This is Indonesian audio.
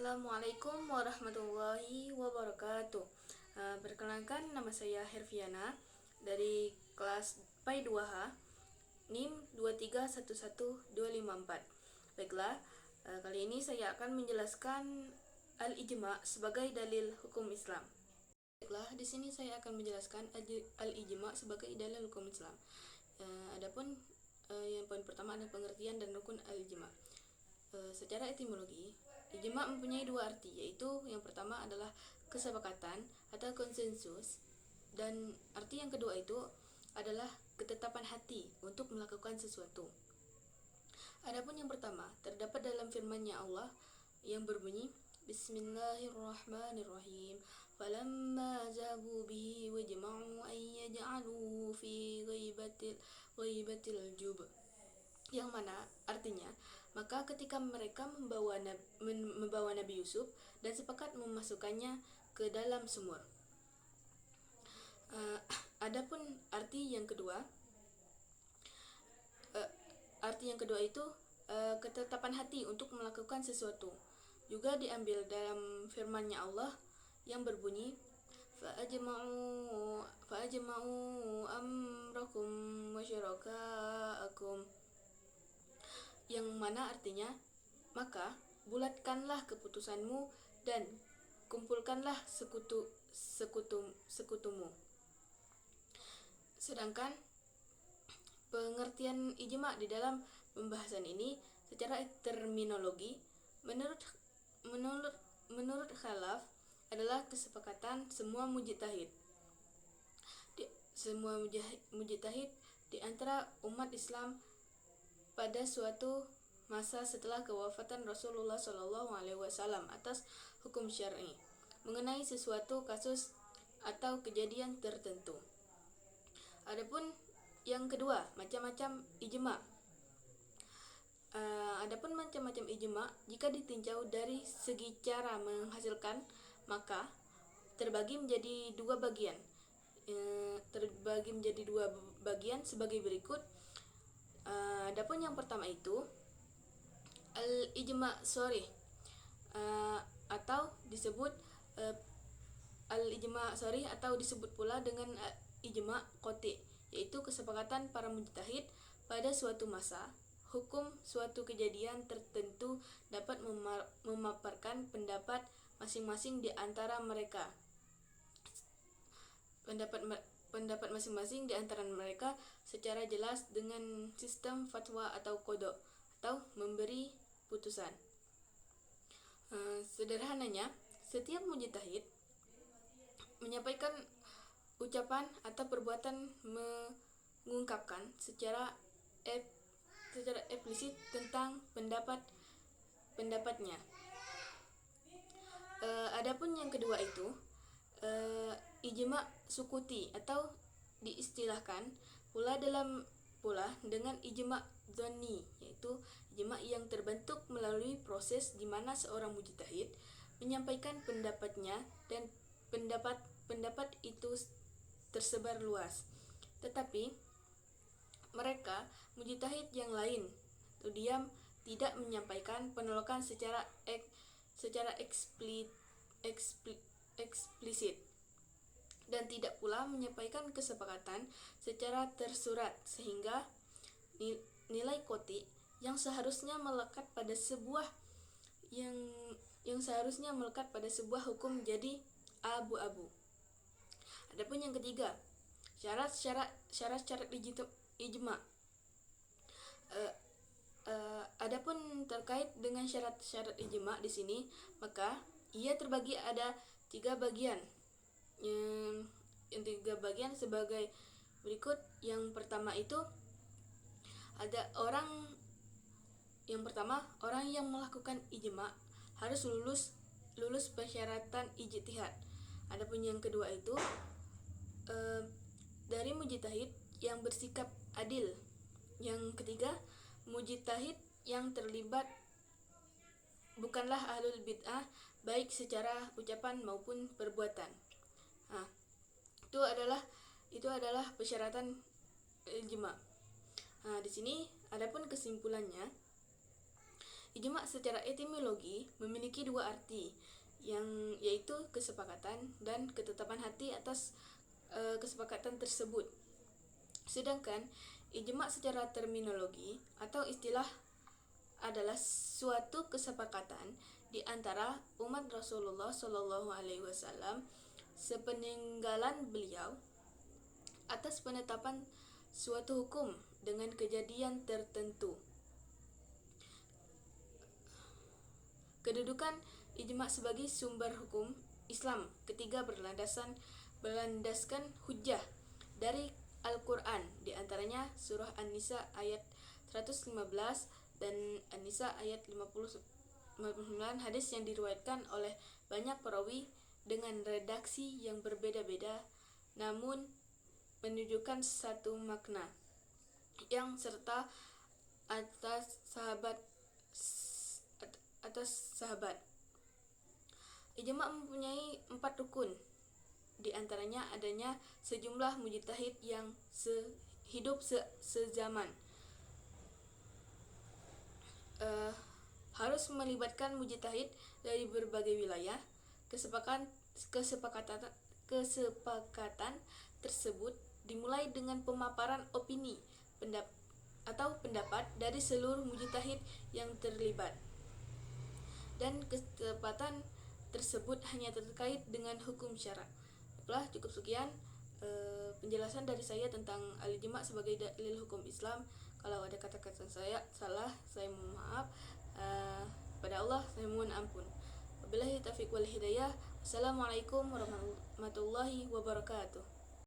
Assalamualaikum warahmatullahi wabarakatuh. Perkenalkan, nama saya Herviana dari kelas PAI 2H, NIM 2311254. Baiklah, kali ini saya akan menjelaskan al-ijma sebagai dalil hukum Islam. Baiklah, di sini saya akan menjelaskan al-ijma sebagai dalil hukum Islam. Adapun yang poin pertama adalah pengertian dan rukun al-ijma. Secara etimologi, ijma mempunyai dua arti, yaitu yang pertama adalah kesepakatan atau konsensus, dan arti yang kedua itu adalah ketetapan hati untuk melakukan sesuatu. Adapun yang pertama terdapat dalam firman-Nya Allah yang berbunyi Bismillahirrahmanirrahim. Falamma zagu bihi wajma'u an yaj'aluhu fi ghaibatil jub. Yang mana artinya, maka ketika mereka membawa Nabi Yusuf dan sepakat memasukkannya ke dalam sumur. Adapun arti yang kedua itu ketetapan hati untuk melakukan sesuatu, juga diambil dalam firman-Nya Allah yang berbunyi fa'ajma'u amrakum wa syiraka'akum, yang mana artinya, maka bulatkanlah keputusanmu dan kumpulkanlah sekutumu. Sedangkan pengertian ijma di dalam pembahasan ini secara terminologi menurut Khalaf adalah kesepakatan semua mujtahid di antara umat Islam pada suatu masa setelah kewafatan Rasulullah SAW atas hukum syar'i mengenai sesuatu kasus atau kejadian tertentu. Adapun yang kedua, macam-macam ijma. Adapun macam-macam ijma jika ditinjau dari segi cara menghasilkan, maka terbagi menjadi dua bagian sebagai berikut. Adapun yang pertama itu al-ijma sharih, atau disebut al-ijma sharih atau disebut pula dengan ijma qati, yaitu kesepakatan para mujtahid pada suatu masa hukum suatu kejadian tertentu dapat memaparkan pendapat masing-masing di antara mereka. Pendapat masing-masing di antara mereka secara jelas dengan sistem fatwa atau qada atau memberi putusan. Sederhananya, setiap mujtahid menyampaikan ucapan atau perbuatan mengungkapkan secara eksplisit tentang pendapatnya. Adapun yang kedua itu ijma sukuti, atau diistilahkan pula dengan ijma dzanni, yaitu ijma yang terbentuk melalui proses di mana seorang mujtahid menyampaikan pendapatnya dan pendapat itu tersebar luas, tetapi mereka mujtahid yang lain diam tidak menyampaikan penolakan secara eksplisit dan tidak pula menyampaikan kesepakatan secara tersurat, sehingga nilai qati yang seharusnya melekat pada sebuah hukum jadi abu-abu. Adapun yang ketiga, syarat ijma. Adapun terkait dengan syarat ijma di sini, maka ia terbagi ada tiga bagian. Yang tiga bagian sebagai berikut. Yang pertama itu ada orang yang melakukan ijma harus lulus persyaratan ijtihad. Adapun yang kedua itu dari mujtahid yang bersikap adil. Yang ketiga, mujtahid yang terlibat bukanlah ahlul bid'ah baik secara ucapan maupun perbuatan. Itu adalah persyaratan ijma. Di sini adapun kesimpulannya, Ijma' secara etimologi memiliki dua arti, yaitu kesepakatan dan ketetapan hati atas kesepakatan tersebut. Sedangkan ijma' secara terminologi atau istilah adalah suatu kesepakatan di antara umat Rasulullah Shallallahu Alaihi Wasallam sepeninggalan beliau atas penetapan suatu hukum dengan kejadian tertentu. Kedudukan ijma' sebagai sumber hukum Islam ketiga berlandaskan hujjah dari Al-Quran, di antaranya surah An-Nisa ayat 115 dan An-Nisa ayat 59, hadis yang diriwayatkan oleh banyak perawi dengan redaksi yang berbeda-beda namun menunjukkan satu makna yang serta atas sahabat. Ijma' mempunyai 4 rukun, di antaranya adanya sejumlah mujtahid yang hidup sezaman. Harus melibatkan mujtahid dari berbagai wilayah. Kesepakatan tersebut dimulai dengan pemaparan opini, pendapat dari seluruh mujtahid yang terlibat. Dan kesepakatan tersebut hanya terkait dengan hukum syara. Cukup sekian penjelasan dari saya tentang al-ijma' sebagai dalil hukum Islam. Kalau ada kata-kata saya salah, saya mohon maaf. Pada Allah saya mohon ampun. Wabillahi taufiq wal hidayah. Assalamualaikum warahmatullahi wabarakatuh.